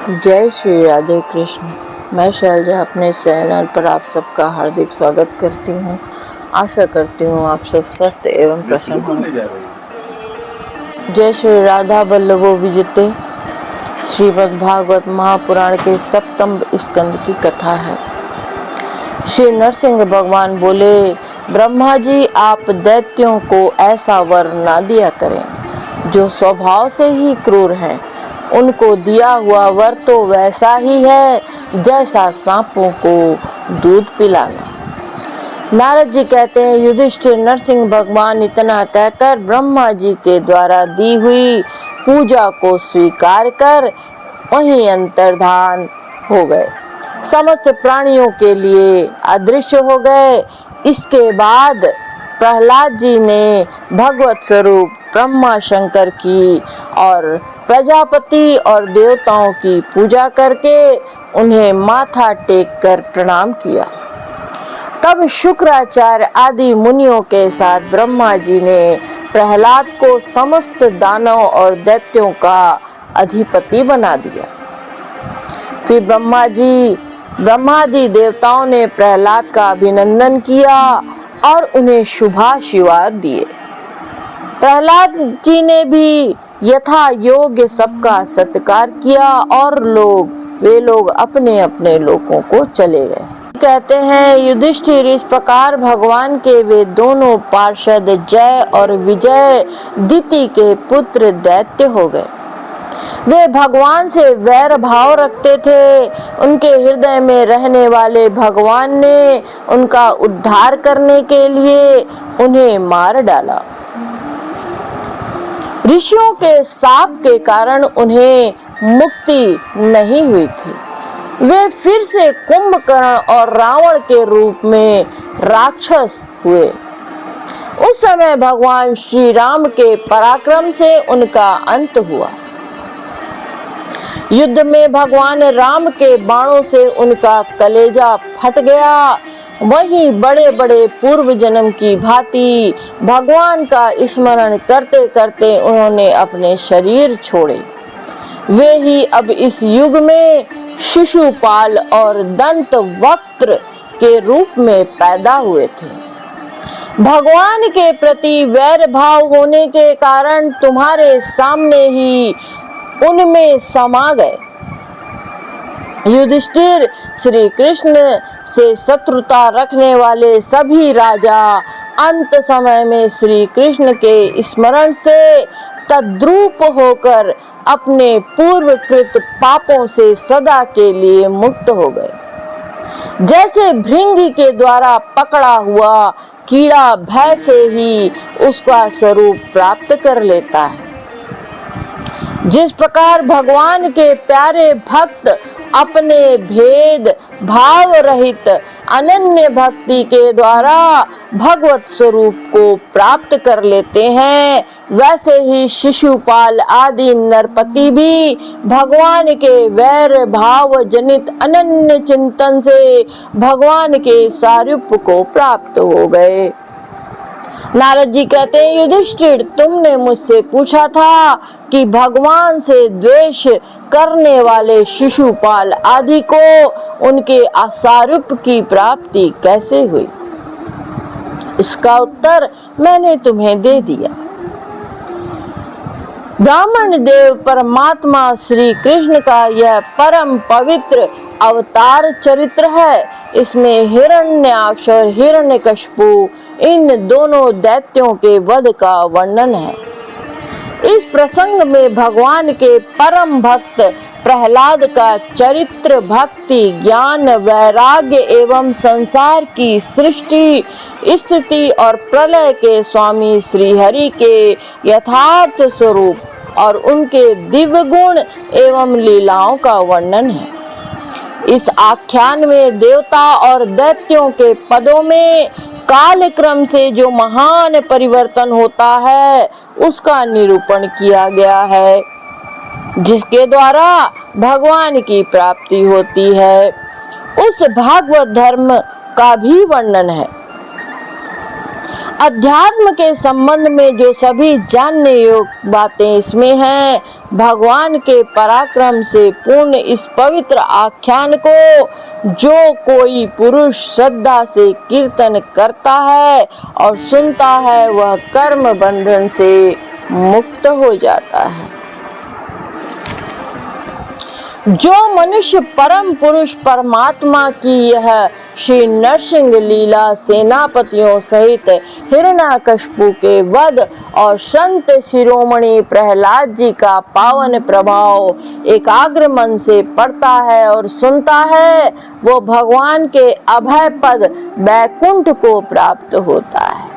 जय श्री राधे कृष्ण। मैं शैलजा अपने चैनल पर आप सबका हार्दिक स्वागत करती हूँ। आशा करती हूँ आप सब स्वस्थ एवं प्रसन्न होंगे। जय श्री राधा वल्लभो विजिते श्रीमद् भागवत महापुराण के सप्तम स्कंद की कथा है। श्री नरसिंह भगवान बोले, ब्रह्मा जी आप दैत्यों को ऐसा वर ना दिया करें जो स्वभाव से ही क्रूर हैं। उनको दिया हुआ वर तो वैसा ही है जैसा सांपों को दूध पिलाना। नारद जी कहते हैं, युधिष्ठिर नरसिंह भगवान इतना कहकर ब्रह्मा जी के द्वारा दी हुई पूजा को स्वीकार कर वहीं अंतर्धान हो गए, समस्त प्राणियों के लिए अदृश्य हो गए। इसके बाद प्रहलाद जी ने भगवत स्वरूप ब्रह्मा शंकर की और प्रजापति और देवताओं की पूजा करके उन्हें माथा टेक कर प्रणाम किया। तब शुक्राचार्य आदि मुनियों के साथ ब्रह्मा जी ने प्रहलाद को समस्त दानव और दैत्यों का अधिपति बना दिया। फिर ब्रह्मादि देवताओं ने प्रहलाद का अभिनंदन किया और उन्हें शुभाशीर्वाद दिए। प्रहलाद जी ने भी यथा योग्य सबका सत्कार किया और वे लोग अपने अपने लोकों को चले गए। कहते हैं, युधिष्ठिर इस प्रकार भगवान के वे दोनों पार्षद जय और विजय दिति के पुत्र दैत्य हो गए। वे भगवान से वैर भाव रखते थे। उनके हृदय में रहने वाले भगवान ने उनका उद्धार करने के लिए उन्हें मार डाला। ऋषियों के शाप के कारण उन्हें मुक्ति नहीं हुई थी। वे फिर से कुंभकर्ण और रावण के रूप में राक्षस हुए। उस समय भगवान श्री राम के पराक्रम से उनका अंत हुआ। युद्ध में भगवान राम के बाणों से उनका कलेजा फट गया। वहीं बड़े बड़े पूर्व जन्म की भांति भगवान का स्मरण करते करते उन्होंने अपने शरीर छोड़े। वे ही अब इस युग में शिशुपाल और दंत वक्त्र के रूप में पैदा हुए थे। भगवान के प्रति वैर भाव होने के कारण तुम्हारे सामने ही उनमें समा गए। युधिष्ठिर, श्री कृष्ण से शत्रुता रखने वाले सभी राजा अंत समय में श्री कृष्ण के स्मरण से तद्रूप होकर अपने पूर्वकृत पापों से सदा के लिए मुक्त हो गए। जैसे भृंगी के द्वारा पकड़ा हुआ कीड़ा भय से ही उसका स्वरूप प्राप्त कर लेता है, जिस प्रकार भगवान के प्यारे भक्त अपने भेद भाव रहित अनन्य भक्ति के द्वारा भगवत स्वरूप को प्राप्त कर लेते हैं, वैसे ही शिशुपाल आदि नरपति भी भगवान के वैर भाव जनित अनन्य चिंतन से भगवान के सारूप को प्राप्त हो गए। नारद जी कहते हैं, युधिष्ठिर, तुमने मुझसे पूछा था कि भगवान से द्वेष करने वाले शिशुपाल आदि को उनके सारूप की प्राप्ति कैसे हुई। इसका उत्तर मैंने तुम्हें दे दिया। ब्राह्मण देव परमात्मा श्री कृष्ण का यह परम पवित्र अवतार चरित्र है। इसमें हिरण्याक्ष और हिरण्यकशिपु इन दोनों दैत्यों के वध का वर्णन है। इस प्रसंग में भगवान के परम भक्त प्रहलाद का चरित्र भक्ति, ज्ञान, वैराग्य एवं संसार की सृष्टि, स्थिति और प्रलय के स्वामी श्री हरि के यथार्थ स्वरूप और उनके दिव्य गुण एवं लीलाओं का वर्णन है। इस आख्यान में देवता और दैत्यों के पदों में काल क्रम से जो महान परिवर्तन होता है उसका निरूपण किया गया है, जिसके द्वारा भगवान की प्राप्ति होती है। उस भागवत धर्म का भी वर्णन है। अध्यात्म के संबंध में जो सभी जानने योग्य बातें इसमें हैं, भगवान के पराक्रम से पूर्ण इस पवित्र आख्यान को जो कोई पुरुष श्रद्धा से कीर्तन करता है और सुनता है, वह कर्म बंधन से मुक्त हो जाता है। जो मनुष्य परम पुरुष परमात्मा की यह श्री नरसिंह लीला सेनापतियों सहित हिरण्यकशिपु के वध और संत शिरोमणि प्रहलाद जी का पावन प्रभाव एकाग्र मन से पढ़ता है और सुनता है, वो भगवान के अभय पद वैकुंठ को प्राप्त होता है।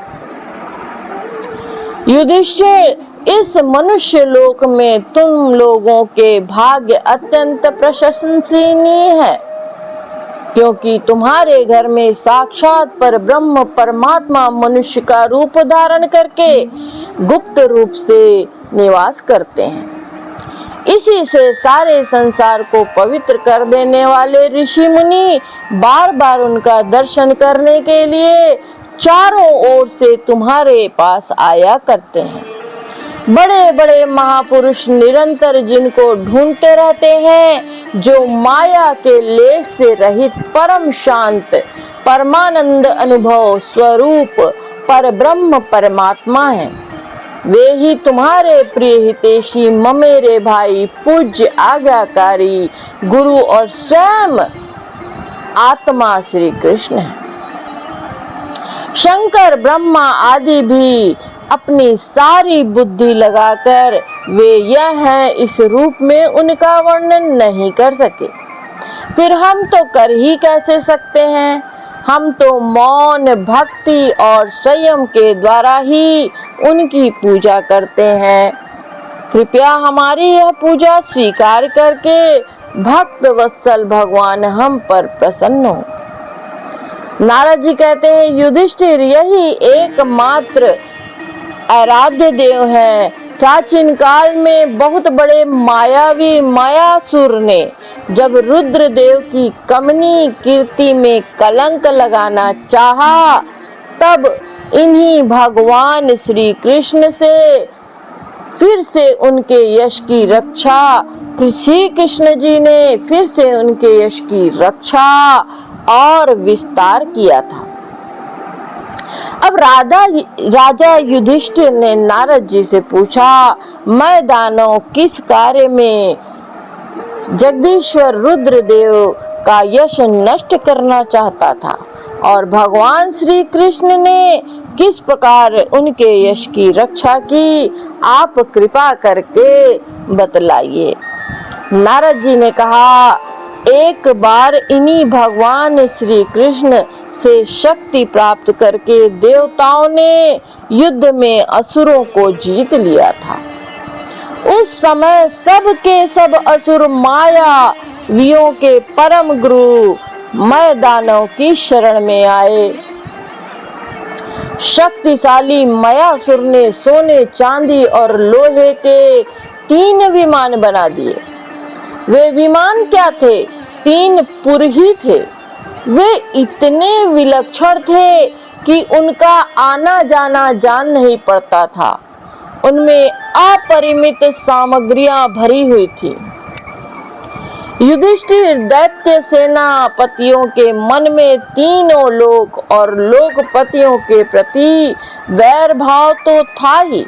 युधिष्ठिर, इस मनुष्य लोक में तुम लोगों के भाग्य अत्यंत प्रशंसनीय है, क्योंकि तुम्हारे घर में साक्षात पर ब्रह्म परमात्मा मनुष्य का रूप धारण करके गुप्त रूप से निवास करते हैं। इसी से सारे संसार को पवित्र कर देने वाले ऋषि मुनि बार बार उनका दर्शन करने के लिए चारों ओर से तुम्हारे पास आया करते हैं। बड़े बड़े महापुरुष निरंतर जिनको ढूंढते रहते हैं, जो माया के लेश से रहित परम शांत परमानंद अनुभव स्वरूप पर ब्रह्म परमात्मा है, वे ही तुम्हारे प्रिय हितैषी ममेरे भाई पूज्य आज्ञाकारी गुरु और स्वयं आत्मा श्री कृष्ण है। शंकर ब्रह्मा आदि भी अपनी सारी बुद्धि लगाकर वे यह हैं इस रूप में उनका वर्णन नहीं कर सके, फिर हम तो कर ही कैसे सकते हैं। हम तो मौन भक्ति और संयम के द्वारा ही उनकी पूजा करते हैं। कृपया हमारी यह पूजा स्वीकार करके भक्त वत्सल भगवान हम पर प्रसन्न हो। नारद जी कहते हैं, युधिष्ठिर, यही एकमात्र आराध्य देव है। प्राचीन काल में बहुत बड़े मायावी मायासुर ने जब रुद्र देव की कमनी कीर्ति में कलंक लगाना चाहा, तब इन्हीं भगवान श्री कृष्ण से फिर से उनके यश की रक्षा श्री कृष्ण जी ने फिर से उनके यश की रक्षा और विस्तार किया था। अब राजा युधिष्ठिर ने नारद जी से पूछा, मैं दानव किस कार्य में जगदीश्वर रुद्रदेव का यश नष्ट करना चाहता था और भगवान श्री कृष्ण ने किस प्रकार उनके यश की रक्षा की, आप कृपा करके बतलाइए। नारद जी ने कहा, एक बार इन्हीं भगवान श्री कृष्ण से शक्ति प्राप्त करके देवताओं ने युद्ध में असुरों को जीत लिया था। उस समय सब के सब असुर मायावियों के परम गुरु मैं दानव की शरण में आए। शक्तिशाली मायासुर ने सोने चांदी और लोहे के 3 विमान बना दिए। वे विमान क्या थे? 3 पुर ही थे। वे इतने विलक्षण थे कि उनका आना जाना जान नहीं पड़ता था। उनमें अपरिमित सामग्रियां भरी हुई थी। युधिष्ठिर, दैत्य सेनापतियों के मन में तीनों लोक और लोकपतियों के प्रति वैर भाव तो था ही।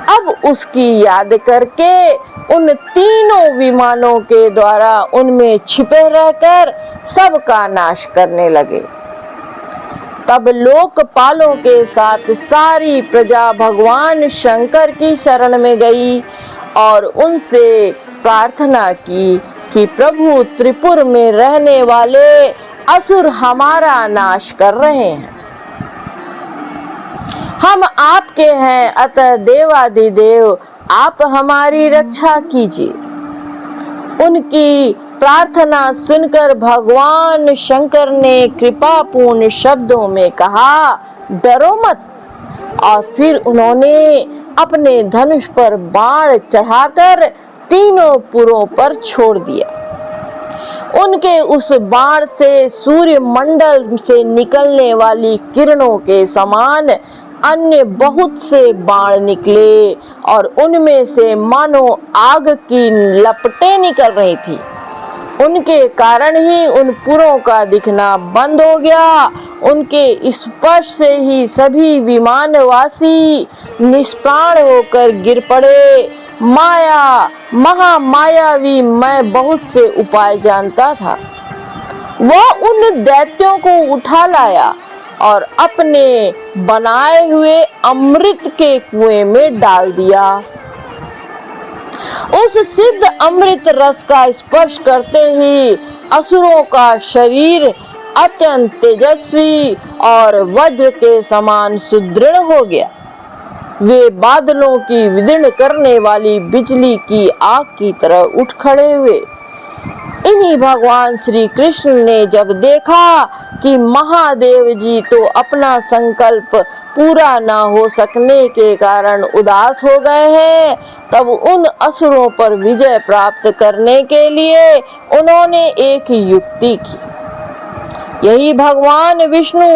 अब उसकी याद करके उन तीनों विमानों के द्वारा उनमें छिपे रहकर सबका नाश करने लगे। तब लोकपालों के साथ सारी प्रजा भगवान शंकर की शरण में गई और उनसे प्रार्थना की कि प्रभु, त्रिपुर में रहने वाले असुर हमारा नाश कर रहे हैं। हम आपके हैं, अतः देवादिदेव आप हमारी रक्षा कीजिए। उनकी प्रार्थना सुनकर भगवान शंकर ने कृपापूर्ण शब्दों में कहा, डरो मत। और फिर उन्होंने अपने धनुष पर बाण चढ़ाकर तीनों पुरों पर छोड़ दिया। उनके उस बाण से सूर्य मंडल से निकलने वाली किरणों के समान अन्य बहुत से बाण निकले और उनमें से मानो आग की लपटें निकल रही थी। उनके कारण ही उन पुरों का दिखना बंद हो गया। उनके स्पर्श से ही सभी विमानवासी निष्प्राण होकर गिर पड़े। माया, महामायावी मैं बहुत से उपाय जानता था। वह उन दैत्यों को उठा लाया और अपने बनाए हुए अमृत के कुएं में डाल दिया। उस सिद्ध अमृत रस का स्पर्श करते ही असुरों का शरीर अत्यंत तेजस्वी और वज्र के समान सुदृढ़ हो गया। वे बादलों की विदीर्ण करने वाली बिजली की आग की तरह उठ खड़े हुए। इन्हीं भगवान श्री कृष्ण ने जब देखा कि महादेव जी तो अपना संकल्प पूरा न हो सकने के कारण उदास हो गए हैं, तब उन असुरों पर विजय प्राप्त करने के लिए उन्होंने एक युक्ति की। यही भगवान विष्णु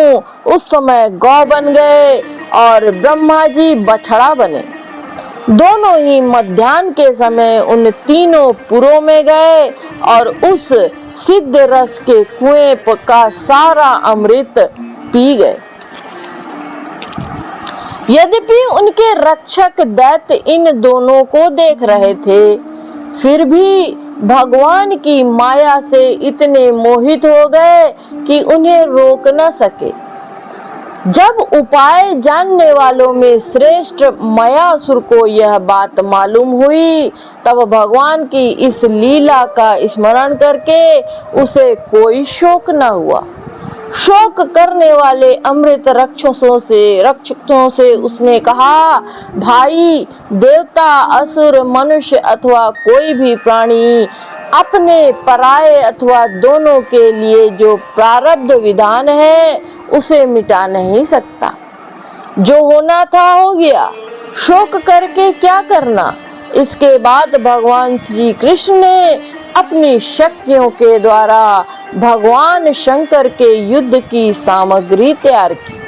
उस समय गौ बन गए और ब्रह्मा जी बछड़ा बने। दोनों ही मध्याह्न के समय उन तीनों पुरों में गए और उस सिद्ध रस के कुएं का सारा अमृत पी गए। यद्यपि उनके रक्षक दैत्य इन दोनों को देख रहे थे, फिर भी भगवान की माया से इतने मोहित हो गए कि उन्हें रोक न सके। जब उपाय जानने वालों में श्रेष्ठ मयासुर को यह बात मालूम हुई, तब भगवान की इस लीला का स्मरण करके उसे कोई शोक न हुआ। शोक करने वाले अमृत रक्षकों से उसने कहा, भाई, देवता, असुर, मनुष्य अथवा कोई भी प्राणी अपने पराये अथवा दोनों के लिए जो प्रारब्ध विधान है उसे मिटा नहीं सकता। जो होना था हो गया, शोक करके क्या करना। इसके बाद भगवान श्री कृष्ण ने अपनी शक्तियों के द्वारा भगवान शंकर के युद्ध की सामग्री तैयार की।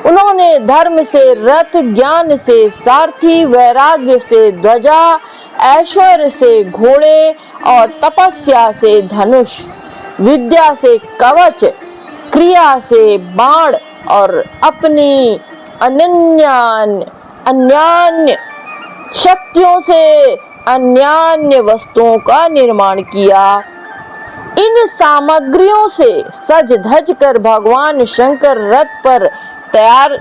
उन्होंने धर्म से रथ, ज्ञान से सारथी, वैराग्य से ध्वजा, ऐश्वर्य से घोड़े और तपस्या से धनुष, विद्या से कवच, क्रिया से बाण और अपनी अन्यान्य शक्तियों से अन्यान्य वस्तुओं का निर्माण किया। इन सामग्रियों से सज धज कर भगवान शंकर रथ पर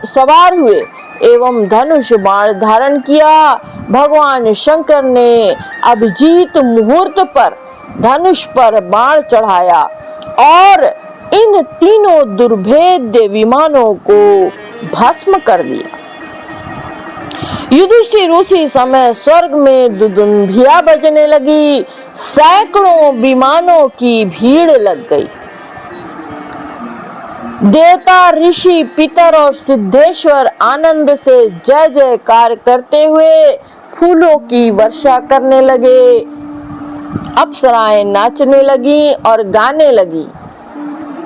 सवार हुए एवं धनुष बाण धारण किया। भगवान शंकर ने अभिजीत मुहूर्त पर धनुष पर बाण चढ़ाया और इन तीनों दुर्भेद्य विमानों को भस्म कर दिया। युधिष्ठिर उसी समय स्वर्ग में दुदुम्बिया बजने लगी। सैकड़ों विमानों की भीड़ लग गई। देवता, ऋषि, पितर और सिद्धेश्वर आनंद से जय जयकार करते हुए फूलों की वर्षा करने लगे। अप्सराएं नाचने लगी और गाने लगी।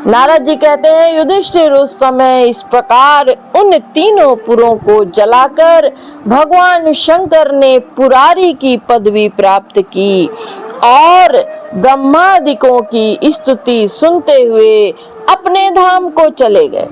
नारद जी कहते हैं, युधिष्ठिर उस समय इस प्रकार उन तीनों पुरों को जलाकर भगवान शंकर ने पुरारी की पदवी प्राप्त की और ब्रह्मादिकों की स्तुति सुनते हुए अपने धाम को चले गए।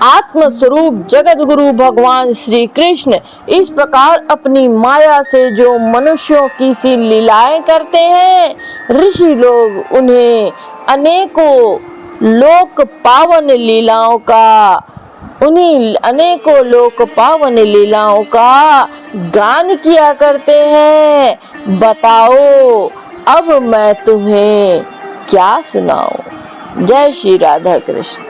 आत्मस्वरूप जगत गुरु भगवान श्री कृष्ण इस प्रकार अपनी माया से जो मनुष्यों की सी लीलाएं करते हैं, ऋषि लोग उन्हें अनेकों लोक पावन लीलाओं का गान किया करते हैं। बताओ अब मैं तुम्हें क्या सुनाऊं। जय श्री राधा कृष्ण।